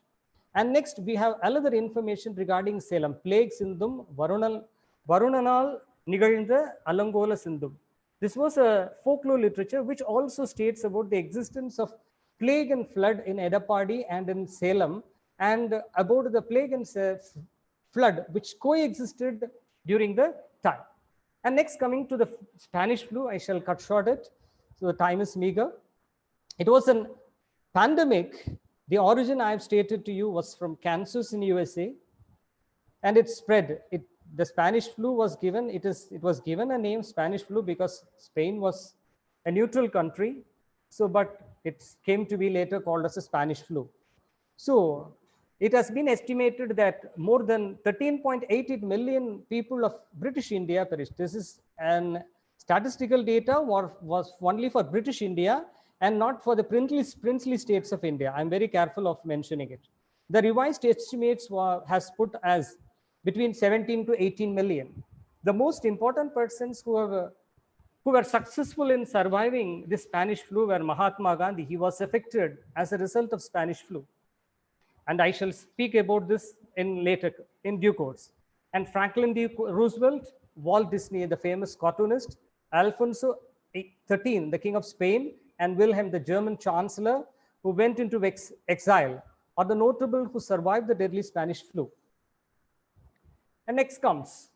And next, we have another information regarding Salem, plague Sindhum, Varunanal Nigalda Alangola Sindhum. This was a folklore literature which also states about the existence of plague and flood in Edapadi and in Salem, and about the plague and flood which coexisted during the time. And next, coming to the Spanish flu, I shall cut short it, so the time is meager. It was a pandemic. The origin I have stated to you was from Kansas in USA, and it spread. The Spanish flu was given, it was given a name Spanish flu because Spain was a neutral country. So, but it came to be later called as a Spanish flu. So it has been estimated that more than 13.88 million people of British India perished. This is an statistical data was only for British India and not for the princely states of India. I'm very careful of mentioning it. The revised estimates has put as between 17 to 18 million. The most important persons who were successful in surviving this Spanish flu were Mahatma Gandhi. He was affected as a result of Spanish flu. And I shall speak about this in due course. And Franklin D. Roosevelt, Walt Disney, the famous cartoonist, Alfonso XIII, the King of Spain, and Wilhelm, the German Chancellor, who went into exile, are the notable who survived the deadly Spanish flu. And next comes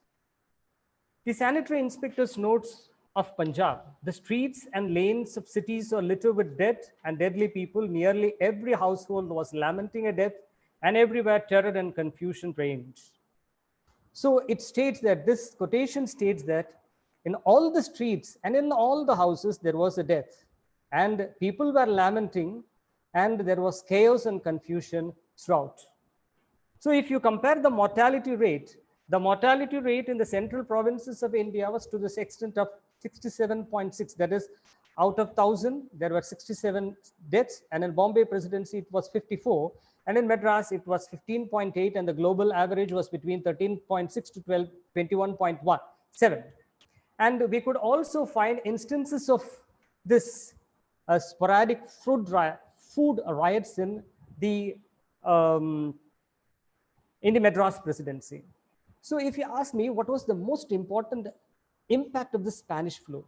the sanitary inspector's notes of Punjab. The streets and lanes of cities are littered with dead and deadly people. Nearly every household was lamenting a death, and everywhere terror and confusion reigned. So it states that, this quotation states that in all the streets and in all the houses there was a death, and people were lamenting, and there was chaos and confusion throughout. So if you compare the mortality rate in the central provinces of India was to this extent of 67.6. That is, out of 1,000, there were 67 deaths, and in Bombay Presidency, it was 54, and in Madras, it was 15.8, and the global average was between 13.6 to 21.7. And we could also find instances of this sporadic food riots in the Madras Presidency. So if you ask me what was the most important impact of the Spanish flu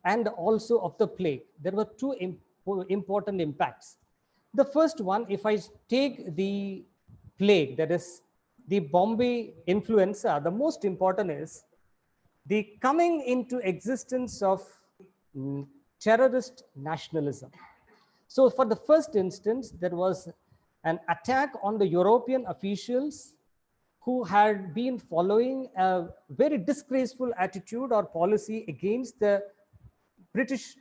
and also of the plague, there were two important impacts. The first one, if I take the plague, that is the Bombay influenza, the most important is the coming into existence of terrorist nationalism. So for the first instance, there was an attack on the European officials who had been following a very disgraceful attitude or policy against the British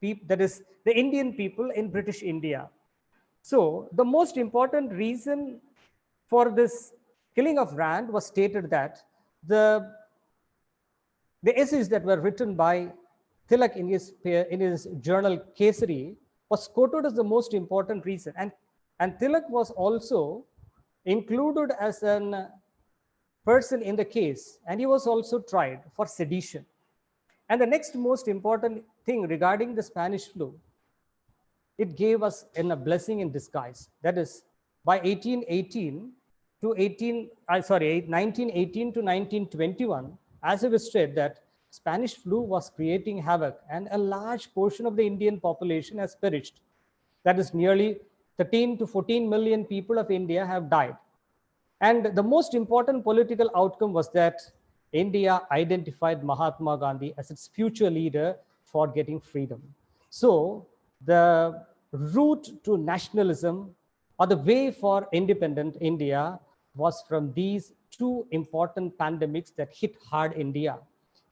people, that is the Indian people in British India. So the most important reason for this killing of Rand was stated that the essays that were written by Tilak in his journal Kesari was quoted as the most important reason. And Tilak was also included as a person in the case, and he was also tried for sedition. And the next most important thing regarding the Spanish flu, it gave us a blessing in disguise. That is, by 1918 to 1921, as it was said that Spanish flu was creating havoc, and a large portion of the Indian population has perished. That is, nearly 13 to 14 million people of India have died. And the most important political outcome was that India identified Mahatma Gandhi as its future leader for getting freedom. So the route to nationalism, or the way for independent India, was from these two important pandemics that hit hard India.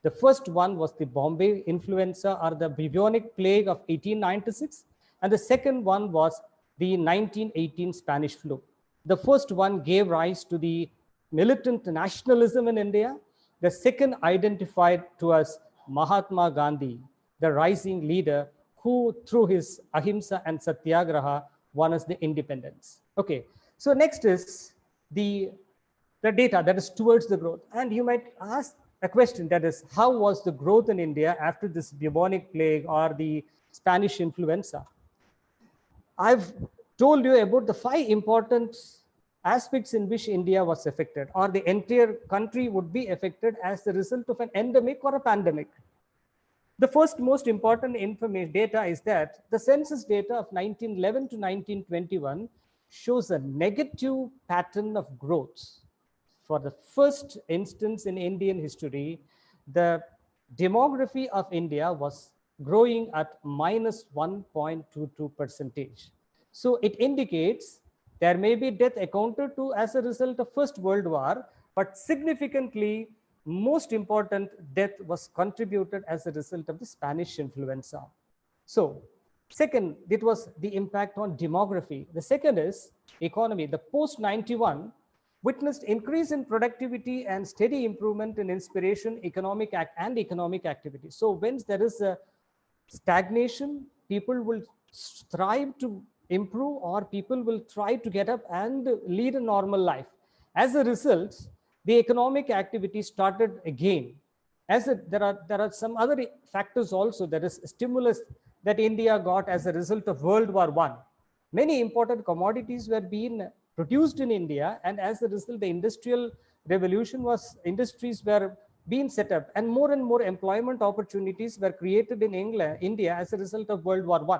The first one was the Bombay influenza, or the bubonic plague of 1896. And the second one was the 1918 Spanish flu. The first one gave rise to the militant nationalism in India. The second identified to us Mahatma Gandhi, the rising leader who through his ahimsa and satyagraha won us the independence. Okay, so next is the data that is towards the growth. And you might ask a question, that is, how was the growth in India after this bubonic plague or the Spanish influenza? I've told you about the 5 important aspects in which India was affected, or the entire country would be affected as the result of an endemic or a pandemic. The first most important information data is that the census data of 1911 to 1921 shows a negative pattern of growth. For the first instance in Indian history, the demography of India was growing at minus 1.22 percentage. So it indicates there may be death accounted to as a result of First World War, but significantly most important death was contributed as a result of the Spanish influenza. So second, it was the impact on demography. The second is economy. The post 91 witnessed increase in productivity and steady improvement in inspiration, economic activity. So when there is a stagnation, people will strive to improve, or people will try to get up and lead a normal life. As a result, the economic activity started again. There are some other factors also. There is stimulus that India got as a result of World War I. Many important commodities were being produced in India, and as a result, the industrial revolution industries were being set up, and more employment opportunities were created in India as a result of World War I.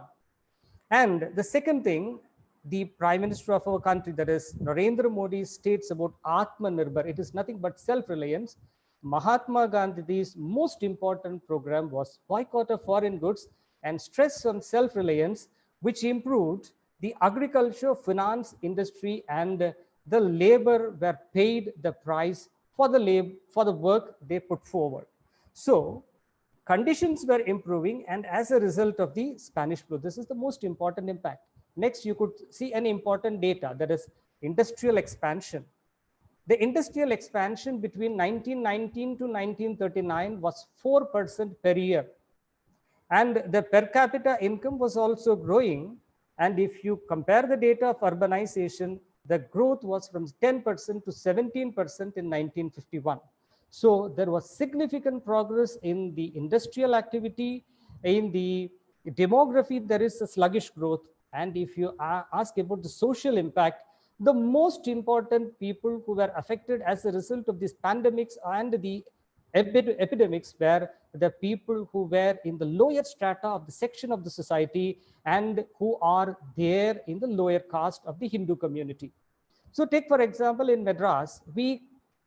And the second thing, the Prime Minister of our country, that is Narendra Modi, states about Atmanirbhar. It is nothing but self-reliance. Mahatma Gandhi's most important program was boycott of foreign goods and stress on self-reliance, which improved the agriculture, finance, industry, and the labor were paid the price for the work they put forward. So conditions were improving, and as a result of the Spanish flu, this is the most important impact. Next, you could see an important data, that is industrial expansion. The industrial expansion between 1919 to 1939 was 4% per year. And the per capita income was also growing. And if you compare the data of urbanization, the growth was from 10% to 17% in 1951. So there was significant progress in the industrial activity. In the demography, there is a sluggish growth. And if you ask about the social impact, the most important people who were affected as a result of these pandemics and the epidemics were the people who were in the lower strata of the section of the society and who are there in the lower caste of the Hindu community. So take, for example, in Madras, we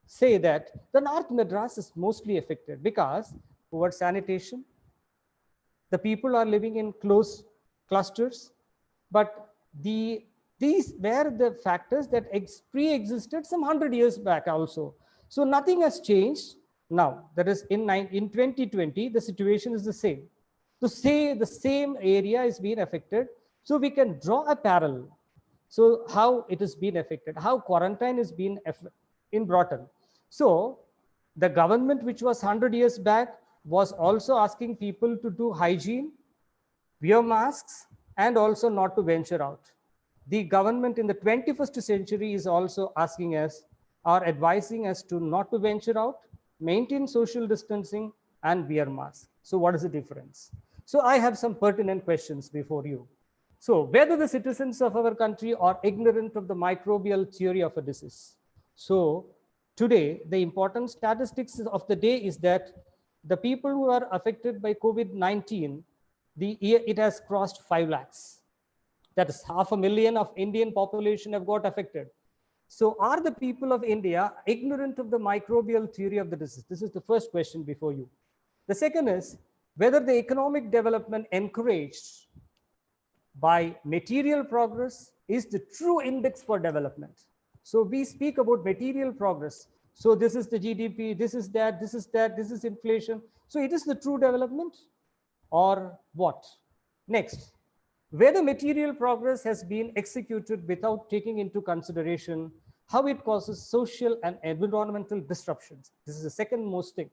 say that the North Madras is mostly affected because poor sanitation, the people are living in close clusters, but these were the factors that pre-existed some 100 years back also. So nothing has changed now. That is in 2020, the situation is the same. To say the same area is being affected, so we can draw a parallel. So how it has been affected, how quarantine is being brought in. So the government, which was 100 years back, was also asking people to do hygiene, wear masks, and also not to venture out. The government in the 21st century is also asking us or advising us to not to venture out, maintain social distancing, and wear masks. So what is the difference? So I have some pertinent questions before you. So whether the citizens of our country are ignorant of the microbial theory of a disease. So today, the important statistics of the day is that the people who are affected by COVID-19, it has crossed 5 lakhs. That is 500,000 of Indian population have got affected. So are the people of India ignorant of the microbial theory of the disease? This is the first question before you. The second is whether the economic development encouraged by material progress is the true index for development. So we speak about material progress. So this is the GDP, this is that, this is that, this is inflation. So it is the true development or what? Next, whether material progress has been executed without taking into consideration how it causes social and environmental disruptions. This is the second most thing.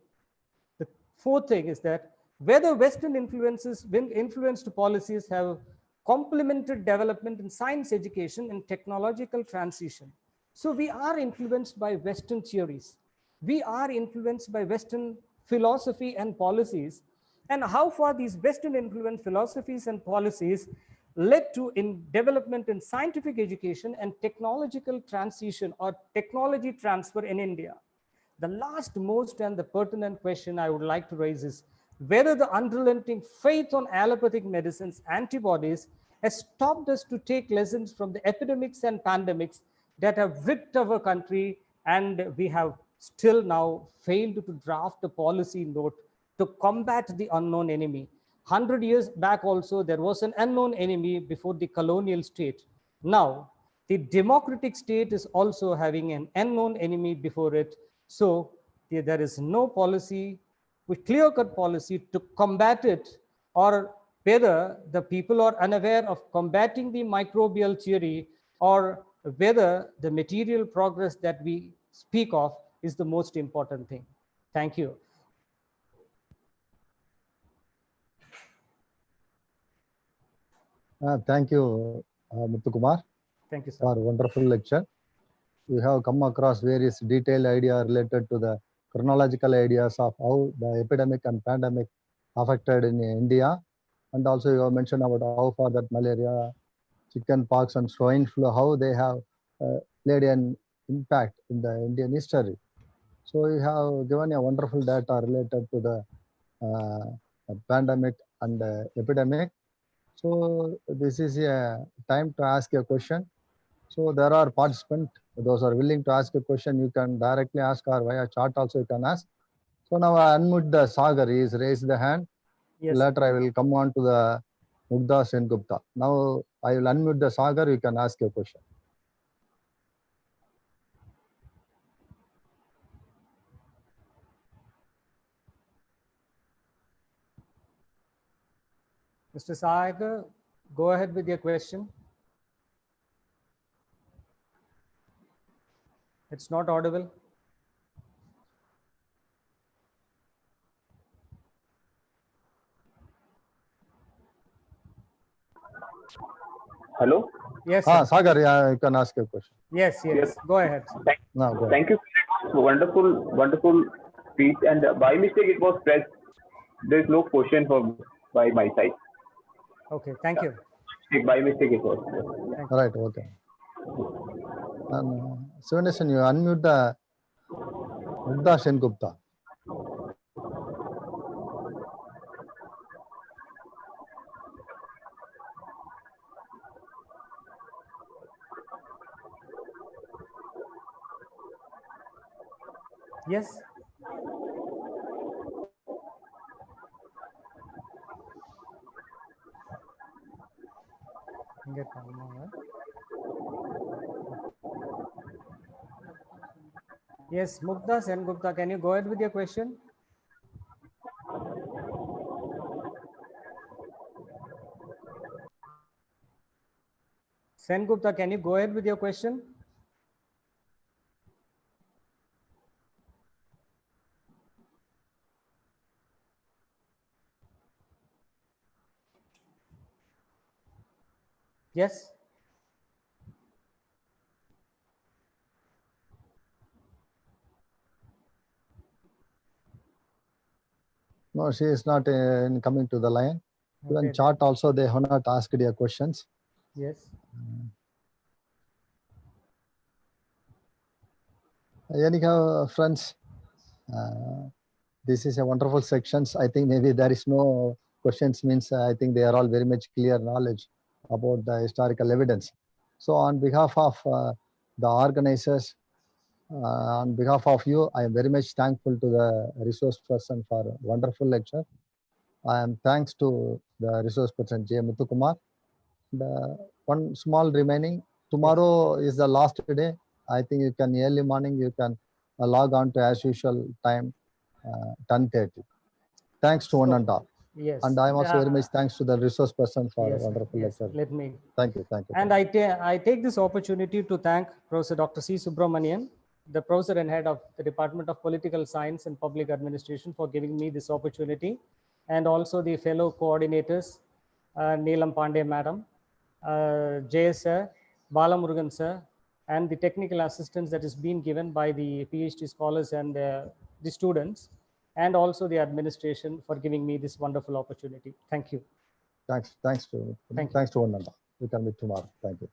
The fourth thing is that whether Western influenced policies have complemented development in science education and technological transition. So we are influenced by Western theories. We are influenced by Western philosophy and policies, and how far these Western influenced philosophies and policies led to in development in scientific education and technological transition or technology transfer in India. The last, most, and the pertinent question I would like to raise is whether the unrelenting faith on allopathic medicines, antibodies, has stopped us to take lessons from the epidemics and pandemics that have ripped our country, and we have still now failed to draft a policy note to combat the unknown enemy. 100 years back also, there was an unknown enemy before the colonial state. Now, the democratic state is also having an unknown enemy before it. So there is no policy, with clear-cut policy to combat it, or whether the people are unaware of combating the microbial theory, or whether the material progress that we speak of is the most important thing. Thank you. Thank you, Muthukumar, Thank you, sir. for a wonderful lecture. We have come across various detailed ideas related to the chronological ideas of how the epidemic and pandemic affected in India. And also you have mentioned about how far that malaria, chicken pox, and swine flu, how they have played an impact in the Indian history. So you have given a wonderful data related to the pandemic and epidemic. So this is a time to ask a question. So there are participants, those are willing to ask a question, you can directly ask, or via chat also you can ask. So now I unmute the Sagar, he is raised the hand. Yes. Later I will come on to the Mugdha Sengupta. Now I will unmute the Sagar, you can ask your question. Mr. Sagar, go ahead with your question. It's not audible. Hello? Yes, sir. Sagar, yeah, you can ask your question. Yes. Go ahead. No, go ahead. Thank you. Wonderful speech. And by mistake, it was pressed. There is no question by my side. Okay, thank you. By mistake, it was. All right, okay. And Sivanesan, you unmute the Mugdha Sengupta. Yes. Yes, Mugdha Sengupta, can you go ahead with your question? Sengupta, can you go ahead with your question? Yes. No, she is not coming to the line. Even Okay. chat also, they have not asked their questions. Yes. Anyhow, friends, this is a wonderful sections. I think maybe there is no questions means I think they are all very much clear knowledge about the historical evidence. So on behalf of the organizers, on behalf of you, I am very much thankful to the resource person for a wonderful lecture. I am thanks to the resource person J. Muthukumar. The one small remaining, tomorrow is the last day. I think you can early morning, you can log on to as usual time 10:30. Thanks to one and all. Yes. And I am also very much thanks to the resource person for a wonderful lecture. Let me. Thank you. And I take this opportunity to thank Professor Dr. C. Subramanian, the professor and head of the Department of Political Science and Public Administration, for giving me this opportunity. and also the fellow coordinators, Neelam Pandey Madam, JS Sir, Balamurugan Sir, and the technical assistance that is being given by the PhD scholars and the students, and also the administration for giving me this wonderful opportunity. Thank you. Thanks to Thank you. thanks to one another. We can meet tomorrow. Thank you.